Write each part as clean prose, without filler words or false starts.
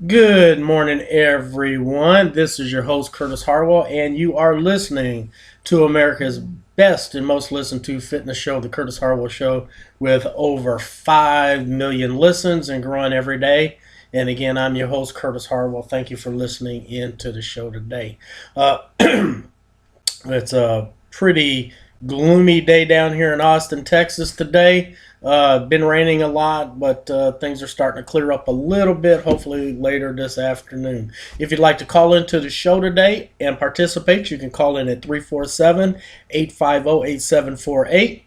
Good morning, everyone. This is your host, Curtis Harwell, and you are listening to America's best and most listened to fitness show, The Curtis Harwell Show, with over 5 million listens and growing every day. And again, I'm your host, Curtis Harwell. Thank you for listening into the show today. It's a pretty gloomy day down here in Austin, Texas today. Been raining a lot, but things are starting to clear up a little bit, hopefully later this afternoon. If you'd like to call into the show today and participate, you can call in at 347-850-8748.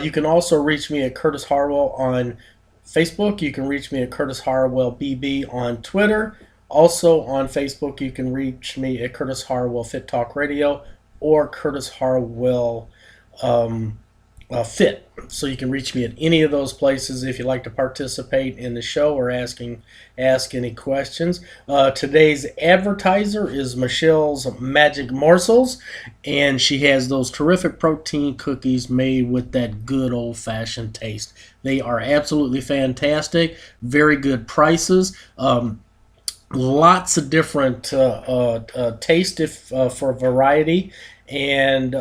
You can also reach me at Curtis Harwell on Facebook. You can reach me at Curtis Harwell BB on Twitter. Also on Facebook, you can reach me at Curtis Harwell Fit Talk Radio or Curtis Harwell Fit. So you can reach me at any of those places if you'd like to participate in the show or ask any questions. Today's advertiser is Michelle's Magic Morsels, and she has those terrific protein cookies made with that good old-fashioned taste. They are absolutely fantastic, very good prices. Lots of different taste for variety, and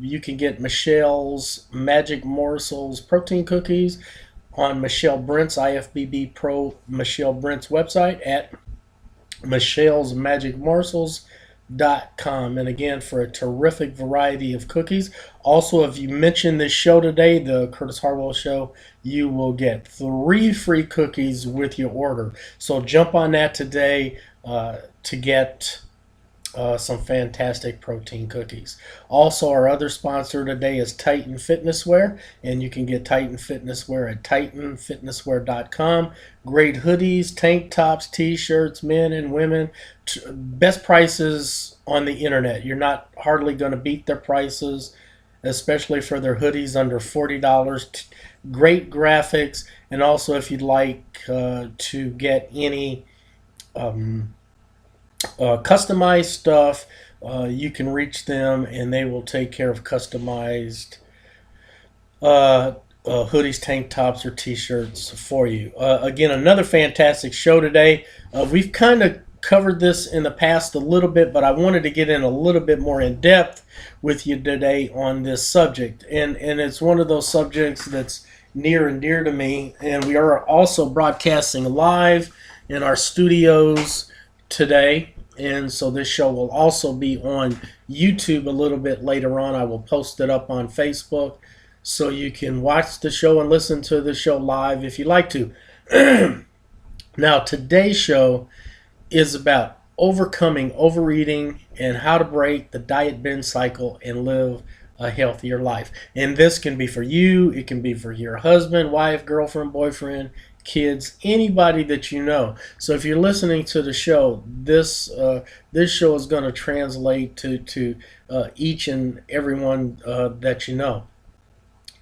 you can get Michelle's Magic Morsels protein cookies on Michelle Brent's IFBB Pro Michelle Brent's website at michellesmagicmorsels.com. And again, for a terrific variety of cookies. Also, if you mention this show today, the Curtis Harwell Show, you will get 3 free cookies with your order. So jump on that today to get some fantastic protein cookies. Also, our other sponsor today is Titan Fitness Wear, and you can get Titan Fitness Wear at titanfitnesswear.com. Great hoodies, tank tops, t-shirts, men and women. Best prices on the internet. You're not hardly going to beat their prices, especially for their hoodies under $40. Great graphics, and also if you'd like to get any customized stuff, you can reach them and they will take care of customized hoodies, tank tops, or t-shirts for you. Again, another fantastic show today. We've kind of covered this in the past a little bit, but I wanted to get in a little bit more in depth with you today on this subject. And it's one of those subjects that's near and dear to me. And we are also broadcasting live in our studios today. And so this show will also be on YouTube a little bit later on. I will post it up on Facebook so you can watch the show and listen to the show live if you like to. Now, today's show is about overcoming overeating and how to break the diet binge cycle and live a healthier life. And this can be for you, it can be for your husband, wife, girlfriend, boyfriend, kids, anybody that you know. So if you're listening to the show, this show is going to translate to each and everyone that you know.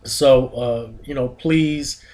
So please,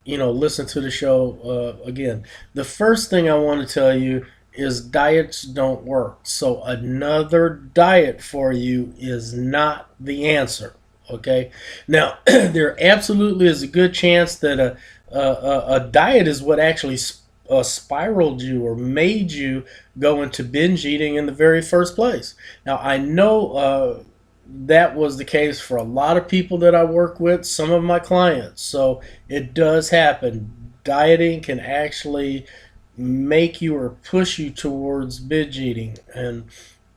listen to the show. Again, the first thing I want to tell you is diets don't work. So another diet for you is not the answer. Okay. Now, there absolutely is a good chance that a diet is what actually spiraled you or made you go into binge eating in the very first place. Now, I know that was the case for a lot of people that I work with, some of my clients. So it does happen. Dieting can actually make you or push you towards binge eating, and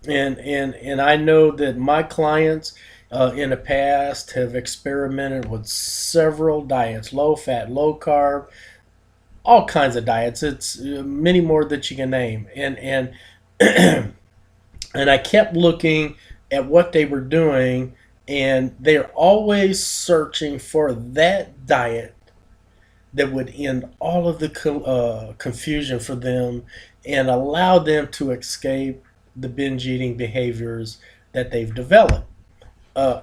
I know that my clients in the past have experimented with several diets: low fat, low carb, all kinds of diets. It's many more that you can name, and and I kept looking at what they were doing, and they're always searching for that diet that would end all of the confusion for them and allow them to escape the binge eating behaviors that they've developed. Uh,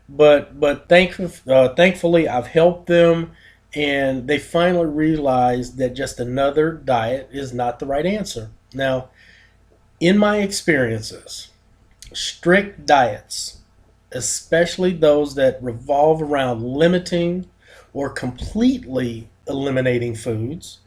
but thankfully, I've helped them, and they finally realized that just another diet is not the right answer. Now, in my experiences, strict diets, especially those that revolve around limiting or completely eliminating foods,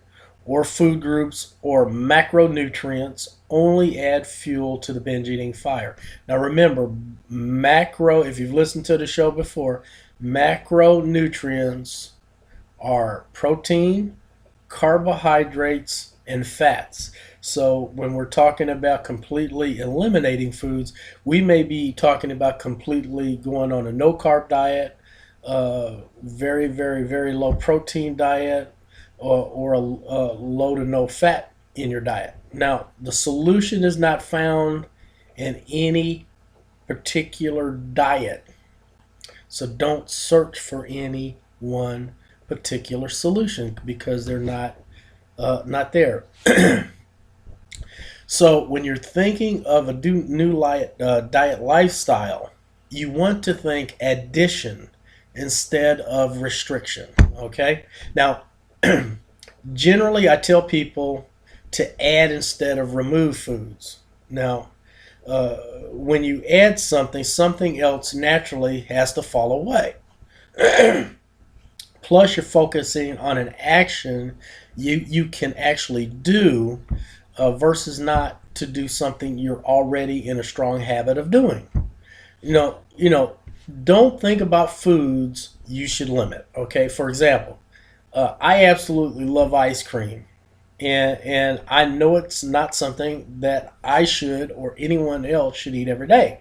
or food groups or macronutrients only add fuel to the binge eating fire. Now remember, if you've listened to the show before, macronutrients are protein, carbohydrates, and fats. So when we're talking about completely eliminating foods, we may be talking about completely going on a no carb diet, very, very, very low protein diet, or a low to no fat in your diet. Now, the solution is not found in any particular diet. So don't search for any one particular solution because they're not there. So when you're thinking of a new diet lifestyle, you want to think addition instead of restriction. Okay? Now, generally, I tell people to add instead of remove foods. Now, when you add something, something else naturally has to fall away. Plus, you're focusing on an action you can actually do versus not to do something you're already in a strong habit of doing. Don't think about foods you should limit. Okay, for example, I absolutely love ice cream, and I know it's not something that I should or anyone else should eat every day.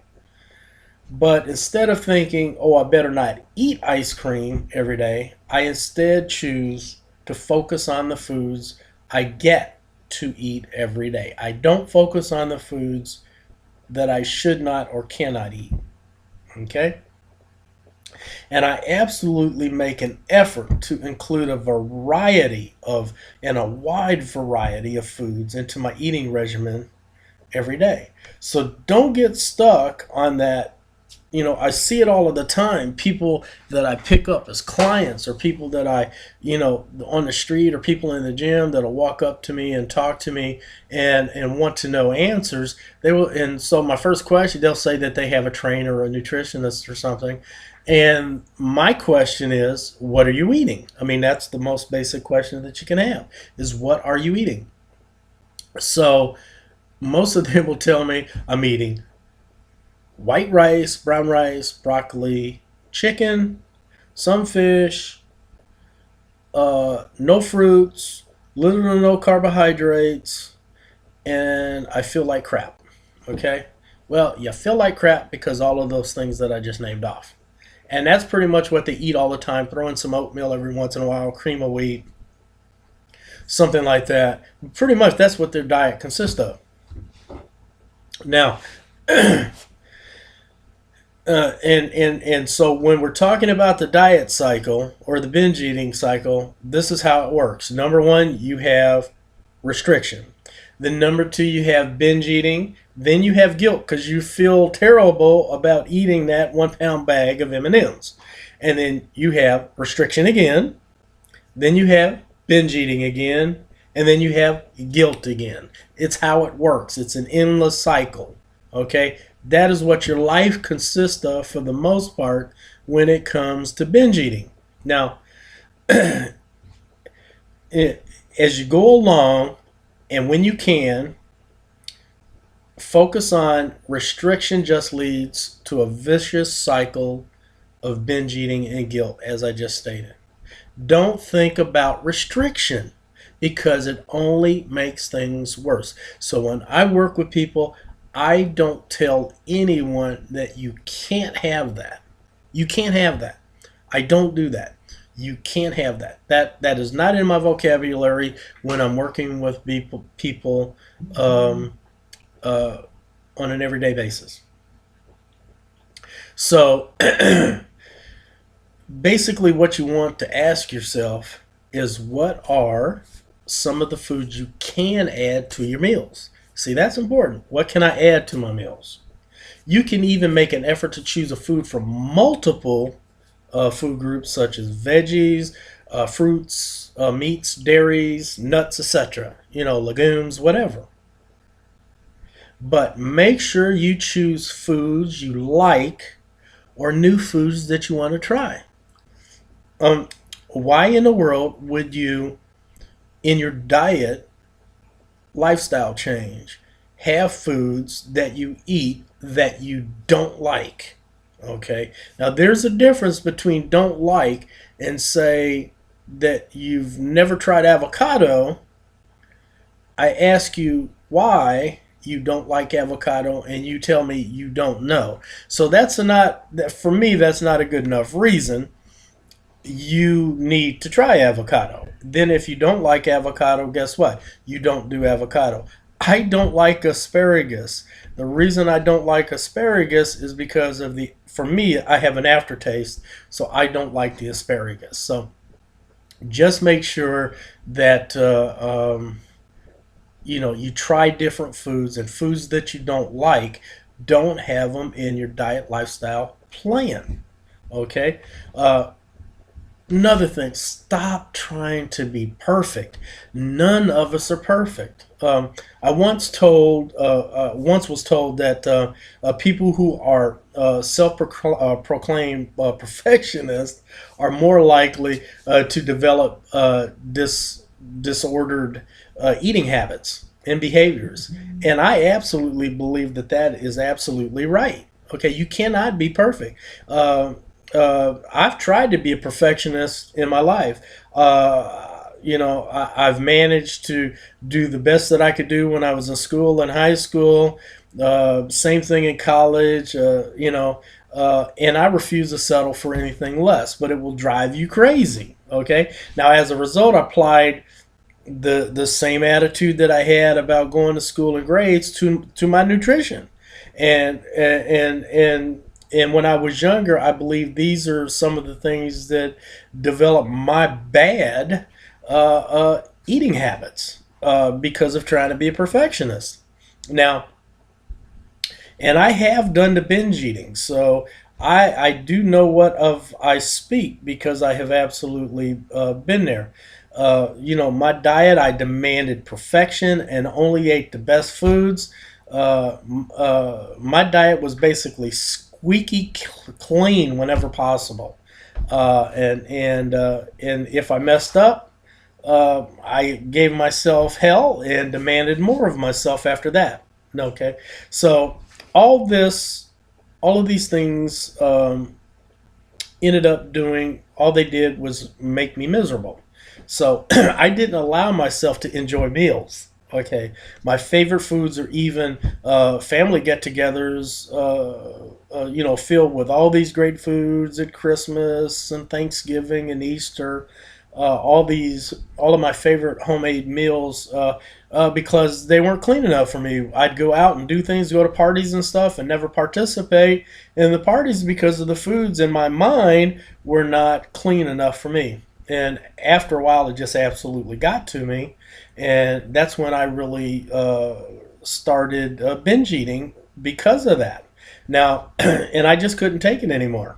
But instead of thinking, oh, I better not eat ice cream every day, I instead choose to focus on the foods I get to eat every day. I don't focus on the foods that I should not or cannot eat. Okay? And I absolutely make an effort to include a wide variety of foods into my eating regimen every day. So don't get stuck on that. I see it all of the time. People that I pick up as clients, or people that I, on the street, or people in the gym that'll walk up to me and talk to me and want to know answers. And so my first question, they'll say that they have a trainer or a nutritionist or something. And my question is, what are you eating? I mean, that's the most basic question that you can have, is what are you eating? So most of them will tell me, I'm eating white rice, brown rice, broccoli, chicken, some fish, no fruits, little to no carbohydrates, and I feel like crap. Okay? Well, you feel like crap because all of those things that I just named off. And that's pretty much what they eat all the time. Throw in some oatmeal every once in a while, cream of wheat, something like that. Pretty much that's what their diet consists of. Now, and so when we're talking about the diet cycle or the binge eating cycle, this is how it works. Number one, you have restriction. Then number two, you have binge eating. Then you have guilt because you feel terrible about eating that 1 pound bag of M&Ms. And then you have restriction again. Then you have binge eating again. And then you have guilt again. It's how it works. It's an endless cycle. Okay? That is what your life consists of for the most part when it comes to binge eating. Now, as you go along, and when you can, focus on restriction just leads to a vicious cycle of binge eating and guilt, as I just stated. Don't think about restriction because it only makes things worse. So when I work with people, I don't tell anyone that you can't have that. You can't have that. I don't do that. You can't have that. That is not in my vocabulary when I'm working with people on an everyday basis. So basically what you want to ask yourself is, what are some of the foods you can add to your meals? See, that's important. What can I add to my meals? You can even make an effort to choose a food from multiple food groups such as veggies, fruits, meats, dairies, nuts, etc. Legumes, whatever. But make sure you choose foods you like or new foods that you want to try. Why in the world would you in your diet lifestyle change. Have foods that you eat that you don't like. Okay. Now there's a difference between don't like and say that you've never tried avocado. I ask you why you don't like avocado and you tell me you don't know. So that's not, for me, that's not a good enough reason. You need to try avocado. Then if you don't like avocado, guess what? You don't do avocado. I don't like asparagus. The reason I don't like asparagus is because of for me, I have an aftertaste, so I don't like the asparagus. So just make sure that you try different foods, and foods that you don't like, don't have them in your diet lifestyle plan. Okay. Another thing, stop trying to be perfect. None of us are perfect. I once was told that people who are self-proclaimed perfectionists are more likely to develop disordered eating habits and behaviors. And I absolutely believe that that is absolutely right. Okay, you cannot be perfect. I've tried to be a perfectionist in my life. I've managed to do the best that I could do when I was in school and high school. Same thing in college. And I refuse to settle for anything less. But it will drive you crazy. Okay. Now, as a result, I applied the same attitude that I had about going to school and grades to my nutrition, and when I was younger, I believe these are some of the things that developed my bad eating habits because of trying to be a perfectionist. Now, and I have done the binge eating, so I do know what of I speak because I have absolutely been there. My diet, I demanded perfection and only ate the best foods. My diet was basically squeaky clean whenever possible, and if I messed up, I gave myself hell and demanded more of myself after that. Okay, so all this, all of these things ended up doing. All they did was make me miserable. So I didn't allow myself to enjoy meals. Okay, my favorite foods are even family get-togethers. Filled with all these great foods at Christmas and Thanksgiving and Easter. All of my favorite homemade meals, because they weren't clean enough for me. I'd go out and do things, go to parties and stuff, and never participate in the parties because of the foods in my mind were not clean enough for me. And after a while, it just absolutely got to me, and that's when I really started binge eating because of that. Now, and I just couldn't take it anymore.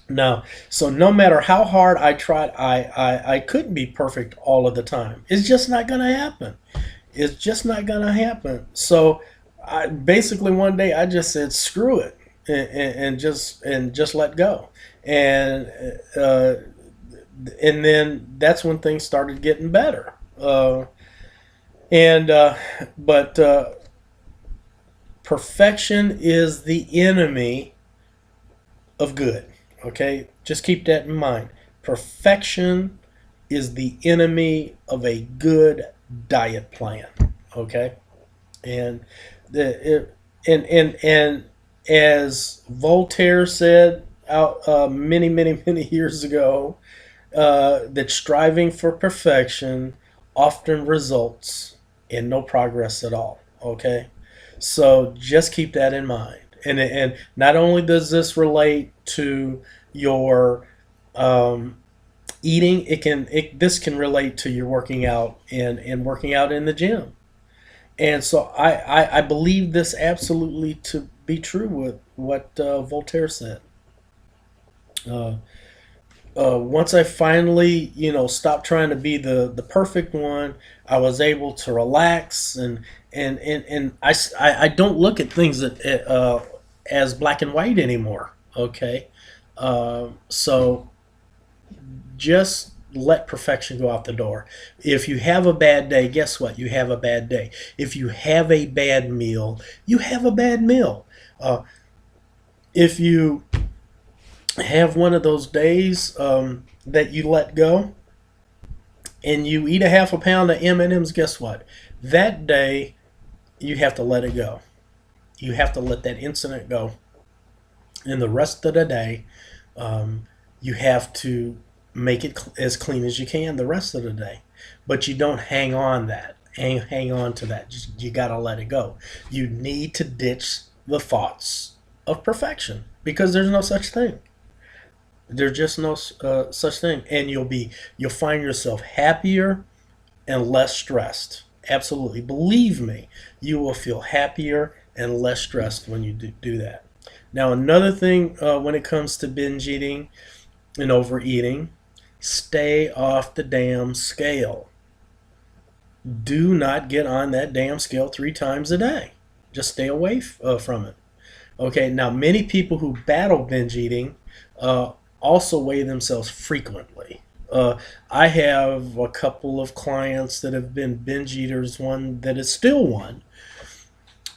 Now, so no matter how hard I tried, I couldn't be perfect all of the time. It's just not going to happen. It's just not going to happen. So, I basically one day I just said screw it, and just let go, and uh, and then that's when things started getting better. And but Perfection is the enemy of good. Okay, just keep that in mind. Perfection is the enemy of a good diet plan. Okay, and and as Voltaire said out many many years ago, that striving for perfection often results in no progress at all. Okay, so just keep that in mind. And not only does this relate to your eating, this can relate to your working out and working out in the gym. And so I believe this absolutely to be true with what Voltaire said. Uh, Once I finally, stopped trying to be the perfect one, I was able to relax, and I don't look at things as black and white anymore. Okay, so just let perfection go out the door. If you have a bad day, guess what? You have a bad day. If you have a bad meal, you have a bad meal. If you have one of those days that you let go and you eat a half a pound of M&Ms, guess what? That day, you have to let it go. You have to let that incident go. And the rest of the day, you have to make it as clean as you can the rest of the day. But you don't hang on to that. You got to let it go. You need to ditch the thoughts of perfection because there's no such thing. There's just no such thing. And you'll find yourself happier and less stressed. Absolutely. Believe me, you will feel happier and less stressed when you do that. Now, another thing when it comes to binge eating and overeating, stay off the damn scale. Do not get on that damn scale 3 times a day. Just stay away from it. Okay, now many people who battle binge eating also weigh themselves frequently. I have a couple of clients that have been binge eaters, one that is still one,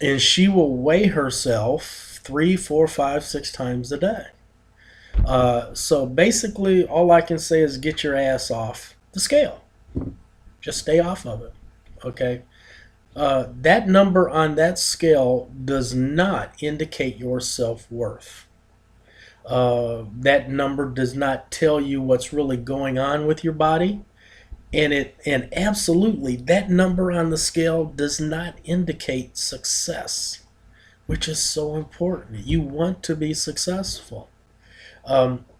and she will weigh herself 3, 4, 5, 6 times a day. So basically, all I can say is get your ass off the scale. Just stay off of it. Okay? That number on that scale does not indicate your self-worth. That number does not tell you what's really going on with your body. And absolutely, that number on the scale does not indicate success, which is so important. You want to be successful.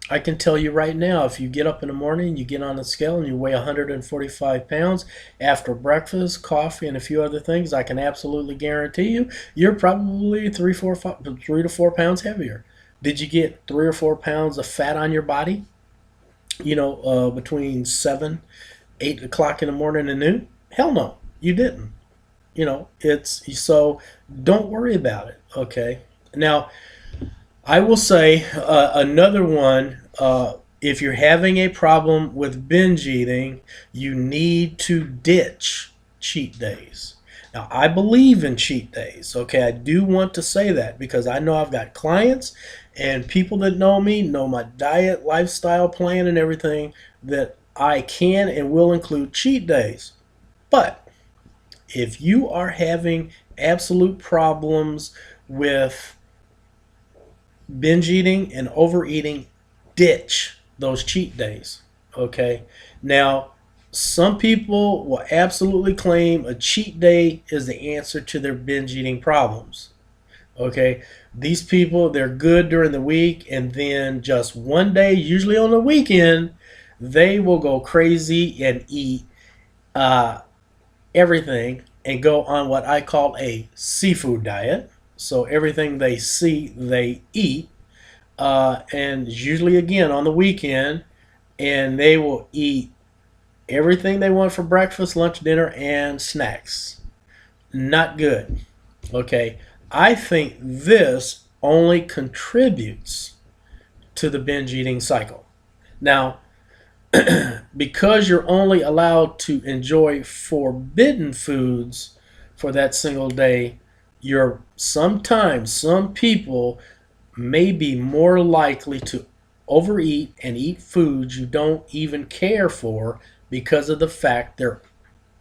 I can tell you right now, if you get up in the morning, you get on the scale and you weigh 145 pounds, after breakfast, coffee, and a few other things, I can absolutely guarantee you, you're probably 3 to 4 pounds heavier. Did you get 3 or 4 pounds of fat on your body, between 7, 8 o'clock in the morning and noon? Hell no, you didn't. So don't worry about it, okay? Now, I will say another one, if you're having a problem with binge eating, you need to ditch cheat days. Now, I believe in cheat days, okay? I do want to say that because I know I've got clients and people that know me, know my diet, lifestyle plan, and everything, that I can and will include cheat days. But if you are having absolute problems with binge eating and overeating, ditch those cheat days, okay? Now, some people will absolutely claim a cheat day is the answer to their binge eating problems, okay? These people, they're good during the week, and then just one day, usually on the weekend, they will go crazy and eat everything and go on what I call a seafood diet. So everything they see, they eat, and usually again on the weekend, and they will eat everything they want for breakfast, lunch, dinner, and snacks. Not good. Okay, I think this only contributes to the binge eating cycle. Now, because you're only allowed to enjoy forbidden foods for that single day, sometimes some people may be more likely to overeat and eat foods you don't even care for because of the fact they're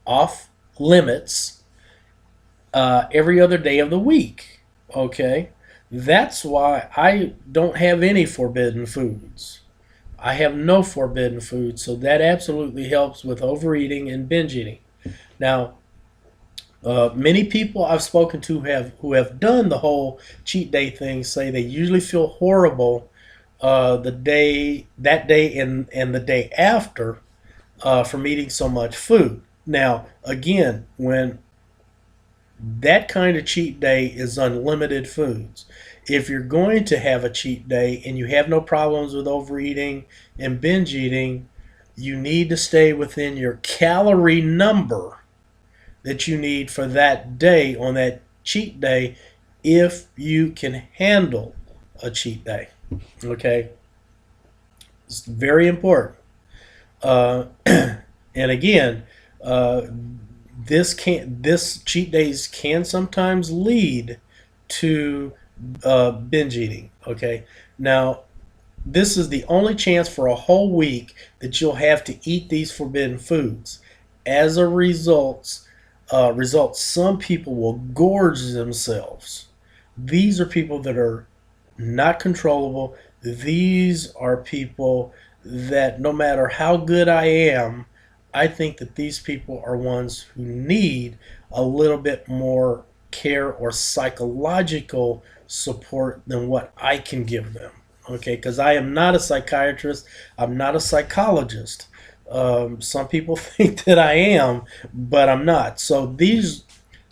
off limits every other day of the week. Okay? That's why I don't have any forbidden foods. I have no forbidden foods, so that absolutely helps with overeating and binge eating. Now, many people I've spoken to who have done the whole cheat day thing say they usually feel horrible that day and the day after from eating so much food. Now, again, when that kind of cheat day is unlimited foods. If you're going to have a cheat day and you have no problems with overeating and binge eating, you need to stay within your calorie number that you need for that day on that cheat day if you can handle a cheat day. Okay? It's very important. And again, uh, this cheat days can sometimes lead to binge eating. Okay, now this is the only chance for a whole week that you'll have to eat these forbidden foods. As a result, some people will gorge themselves. These are people that are not controllable. These are people that no matter how good I am, I think that these people are ones who need a little bit more care or psychological support than what I can give them. Okay, because I am not a psychiatrist, I'm not a psychologist. Some people think that I am, but I'm not. So these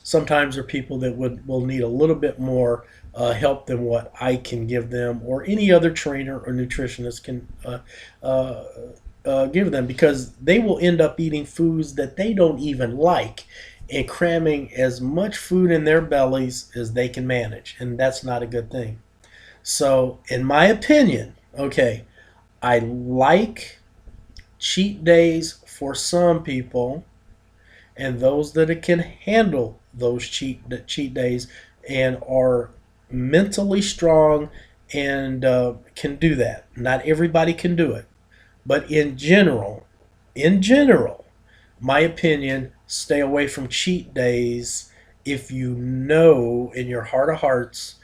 sometimes are people that will need a little bit more help than what I can give them, or any other trainer or nutritionist can uh, give them, because they will end up eating foods that they don't even like and cramming as much food in their bellies as they can manage, and that's not a good thing. So, in my opinion, okay, I like cheat days for some people, and those that can handle those cheat days and are mentally strong and can do that. Not everybody can do it, but in general, my opinion, stay away from cheat days if you know in your heart of hearts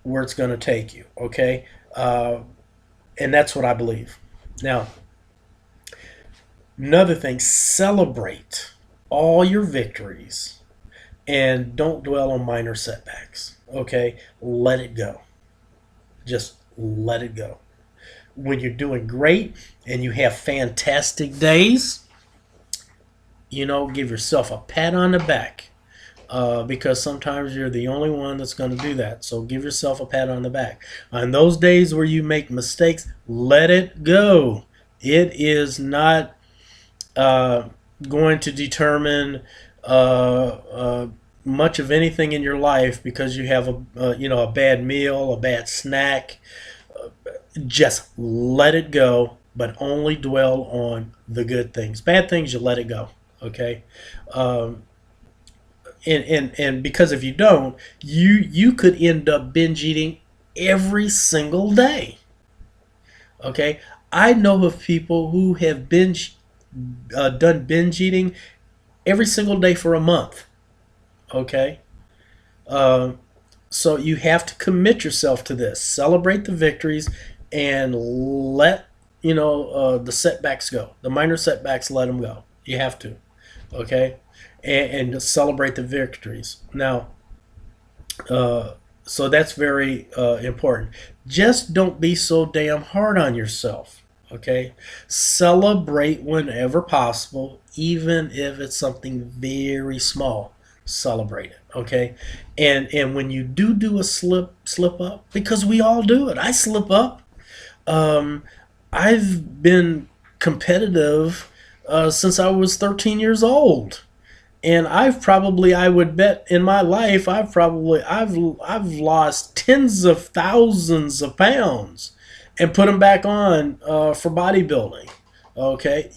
where it's going to take you. Okay, and that's what I believe. Now, another thing, celebrate all your victories and don't dwell on minor setbacks. Okay, let it go. Just let it go. When you're doing great and you have fantastic days, give yourself a pat on the back, because sometimes you're the only one that's going to do that. So give yourself a pat on the back. On those days where you make mistakes, let it go. It is not going to determine much of anything in your life because you have a bad meal, a bad snack. Just let it go, but only dwell on the good things. Bad things, you let it go. Okay. And because if you don't, you could end up binge eating every single day. Okay, I know of people who have done binge eating every single day for a month. Okay, uh, so you have to commit yourself to this. Celebrate the victories and let the setbacks go. The minor setbacks, let them go. You have to. Okay, and just celebrate the victories. Now, so that's very important. Just don't be so damn hard on yourself. Okay, celebrate whenever possible, even if it's something very small. Celebrate it. Okay, and when you do a slip up, because we all do it. I slip up. Um, I've been competitive since I was 13 years old, and I would bet in my life I've lost tens of thousands of pounds and put them back on for bodybuilding. Okay,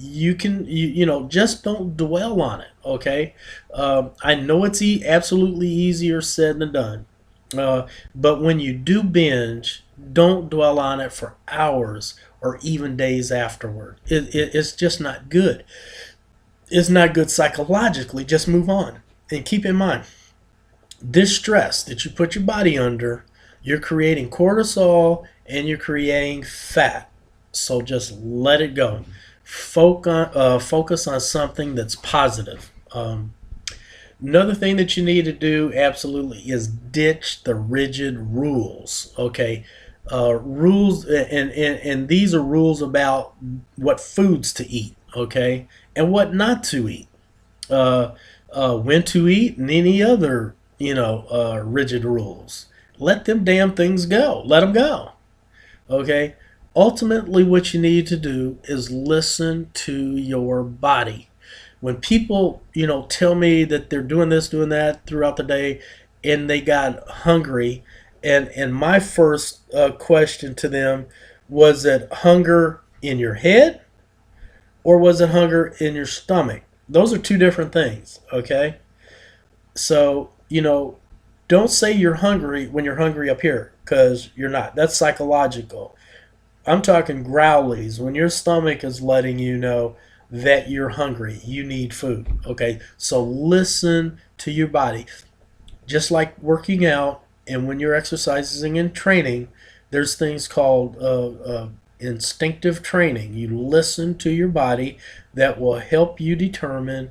just don't dwell on it. Okay, I know it's absolutely easier said than done, but when you do binge, don't dwell on it for hours or even days afterward. It's just not good. It's not good psychologically. Just move on. And keep in mind, this stress that you put your body under, you're creating cortisol and you're creating fat. So just let it go. Focus on something that's positive. Another thing that you need to do absolutely is ditch the rigid rules. Okay, rules, and these are rules about what foods to eat. Okay, and what not to eat, when to eat, and any other rigid rules. Let them damn things go. Let them go. Okay. Ultimately, what you need to do is listen to your body. When people, tell me that they're doing this, doing that throughout the day, and they got hungry, and my first question to them was, that hunger in your head or was it hunger in your stomach? Those are two different things, okay? So, don't say you're hungry when you're hungry up here, because you're not. That's psychological. I'm talking growlies, when your stomach is letting you know that you're hungry, you need food, okay? So listen to your body. Just like working out and when you're exercising and training, there's things called instinctive training. You listen to your body that will help you determine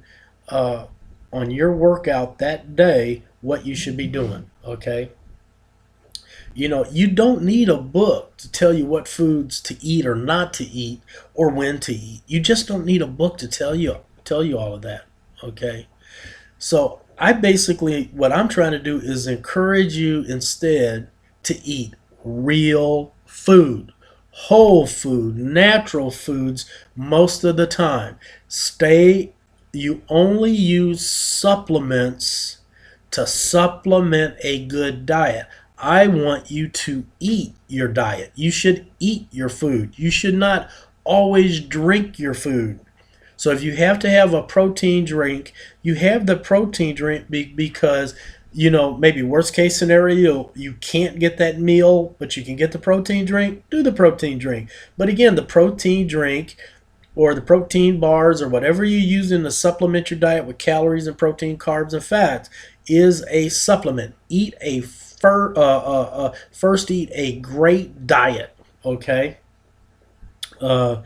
uh, on your workout that day what you should be doing. Okay. You don't need a book to tell you what foods to eat or not to eat or when to eat. You just don't need a book to tell you all of that. Okay. So what I'm trying to do is encourage you instead to eat real food, whole food, natural foods most of the time. You only use supplements to supplement a good diet. I want you to eat your diet. You should eat your food. You should not always drink your food. So if you have to have a protein drink, you have the protein drink because, maybe worst case scenario, you can't get that meal, but you can get the protein drink, do the protein drink. But again, the protein drink or the protein bars or whatever you use to supplement your diet with calories and protein, carbs, and fats is a supplement. First eat a great diet, okay? And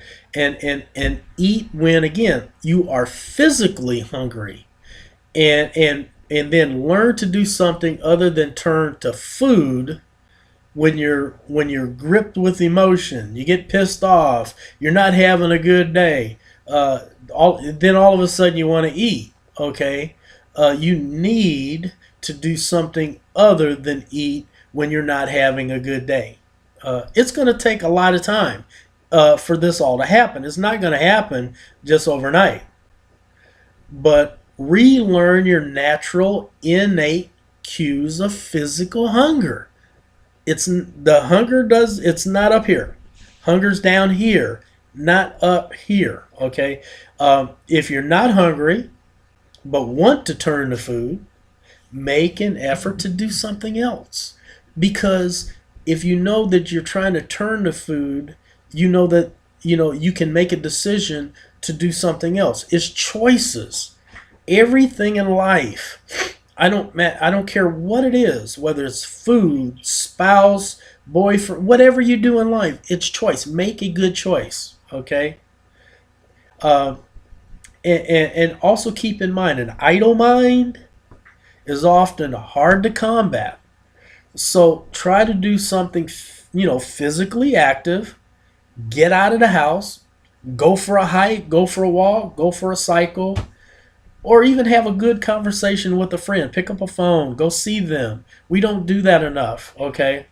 eat when, again, you are physically hungry, and then learn to do something other than turn to food when you're gripped with emotion. You get pissed off, you're not having a good day, then all of a sudden you want to eat. Okay, you need to do something other than eat when you're not having a good day. It's going to take a lot of time for this all to happen. It's not going to happen just overnight. But relearn your natural, innate cues of physical hunger. It's not up here. Hunger's down here, not up here. Okay. If you're not hungry but want to turn to food, make an effort to do something else. Because if you know that you're trying to turn to food, you know that you can make a decision to do something else. It's choices. Everything in life, I don't care what it is, whether it's food, spouse, boyfriend, whatever you do in life, it's choice. Make a good choice, okay? And also keep in mind, an idle mind is often hard to combat. So try to do something, physically active. Get out of the house, go for a hike, go for a walk, go for a cycle, or even have a good conversation with a friend. Pick up a phone, go see them. We don't do that enough, okay?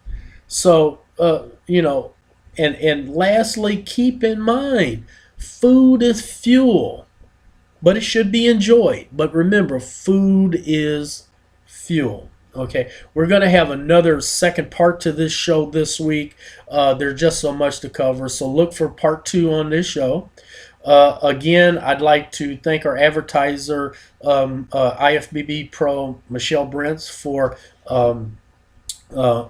So, and lastly, keep in mind, food is fuel, but it should be enjoyed. But remember, food is fuel. Okay, we're going to have another second part to this show this week. There's just so much to cover, so look for part 2 on this show. Again, I'd like to thank our advertiser, IFBB Pro, Michelle Brents, for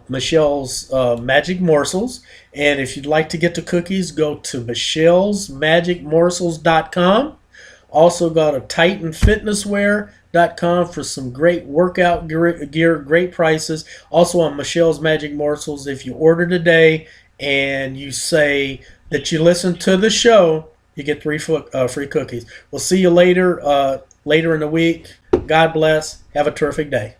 Michelle's Magic Morsels. And if you'd like to get the cookies, go to michellesmagicmorsels.com. Also go to TitanFitnesswear.com for some great workout gear, great prices. Also on Michelle's Magic Morsels, if you order today and you say that you listen to the show, you get 3 free cookies. We'll see you later in the week. God bless. Have a terrific day.